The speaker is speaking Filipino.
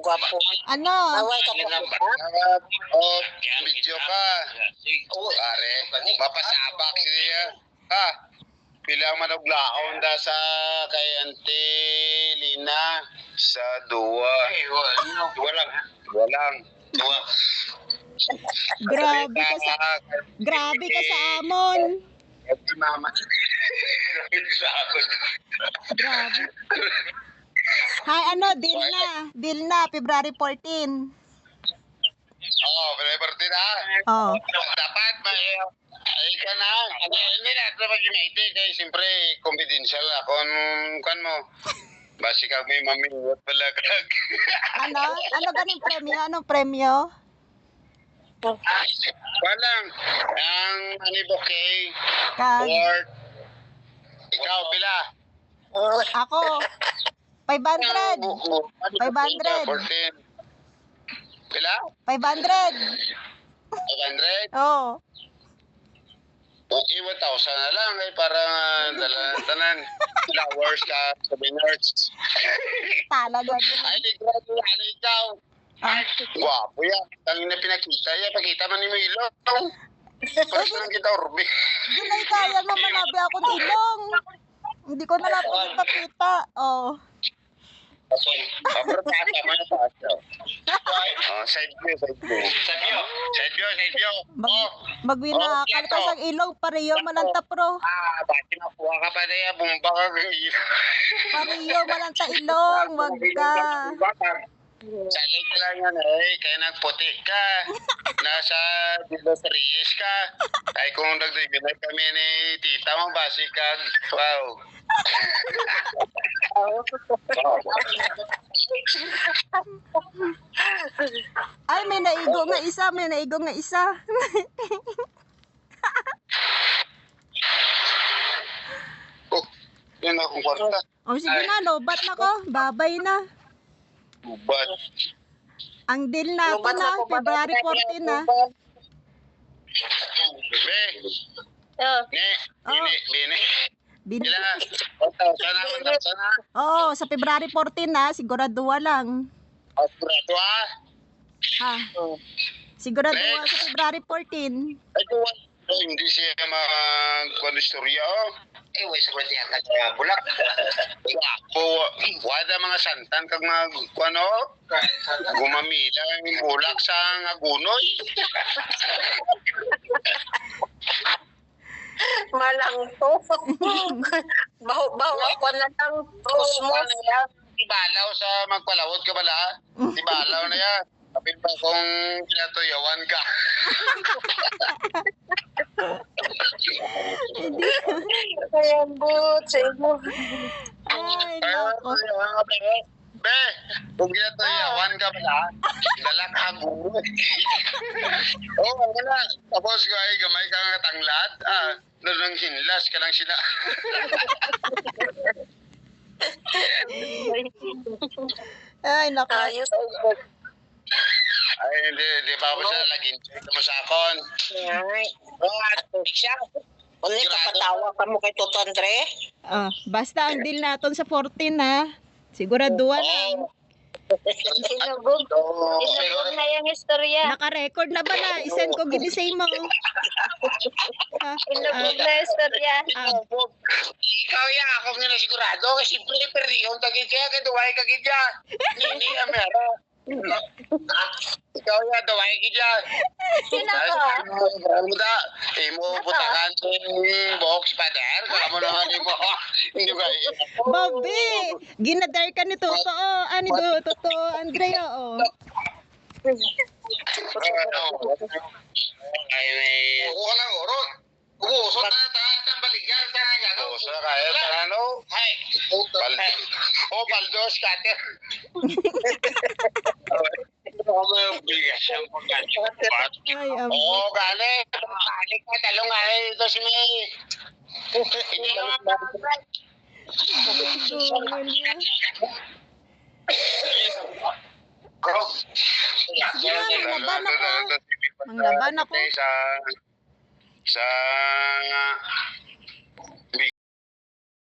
Gwapo. Ano? Away ka po. Oh, video ka. Pare, mapasabak siya. Ha? Bilang manuglaon da sa kay Auntie Lina sa duwa. Walang. Duwa. Grabe ka sa amon. Mama. Grabe. Hay, ano, deal na, February 14. February 14 na. Oh. Dapat ay ka na. Hindi na ito mag-united kay siyempre confidential na kung mo. Basi kag may mamiyot pala kag. Ano ganing premyo? Anong premyo? Walang ang bouquet award. Ikaw pila? Ako 500. 14. Pila? 500. 500? Oh. Okay, 1,000 na lang para tanan flowers ka, souvenirs. Talaga. Ay, ano ikaw? Guwapo yan. Tangin na pinakita yan. Pakita man ni mo ilong. First lang kita, Orbe. Hindi na kaya mo manabi ako ng ilong. Hindi ko na lang kita. Oh. Side view. Magwinakal ka sa ilong, pareho malanta pro. Bakit nakuha ka pa na yan? Bumba ka ng ilong. Pareho malanta ilong, wag ka. Sanay ka lang yan kaya nagputi ka. Nasa Reyes ka. Ay kung nagdiginay kami ni tita mo, basi ka. Wow. Ay, may naigo nga isa. Yun akong kwarta. O sige na, lobat na ko. Babay na. Lubat. Ang deal natin na, February 14 na. Be. Bine. Bila. Sana. Oo, sa February 14 na, siguraduwa lang. Sigurado Ha? Siguraduwa sa February 14. Ay, hindi siya mag-istorya. Way siguro siya bulak. Wala mga santan kag gumamila ng bulak sa agunoy. Malang to. Baho ako na lang. Kusmos. Ibalaw sa magpalawod ka bala. Ibalaw na yan. Kapit pa kung pinatuyawan ka. Kaya but sa imo. Ay, nako. Be, kung pinatuyawan ka bala, dalak agunoy. Ano na. Tapos ay gamay ka nga tanglad. Nang hinlas ka lang sila. Ay, nako. Ay, hindi pa ako siya laging mo sa akon. Siya. Uli kapatawa ka mo kay Toto Andre. Basta ang deal natin sa 14 ha. Siguraduhan lang. Sinugog na yung istorya. Naka-record na ba na? I-send ko ginisay mo. Sinugog na yung istorya. Ikaw ya, ako nga na sigurado. Kasi simple, perdiyon tagit kaya kaya duway kagit ya. Hindi na meron. Ikaw ya, duway kagit ya. Sino ka? Muda, mo butangan yung box pa der. Kala mo naman mo. Hindi ba? Bobby! Ginadar ka ni Toto. Toto Andrea Oo lang, orot. Uusot na baligyan sa nga. Uusot na kaya sa ano? Hay. Baldos cutter. Oo, gani. Balik ka, talong nga ito si May. Hindi naman. Ang laban ako. Sa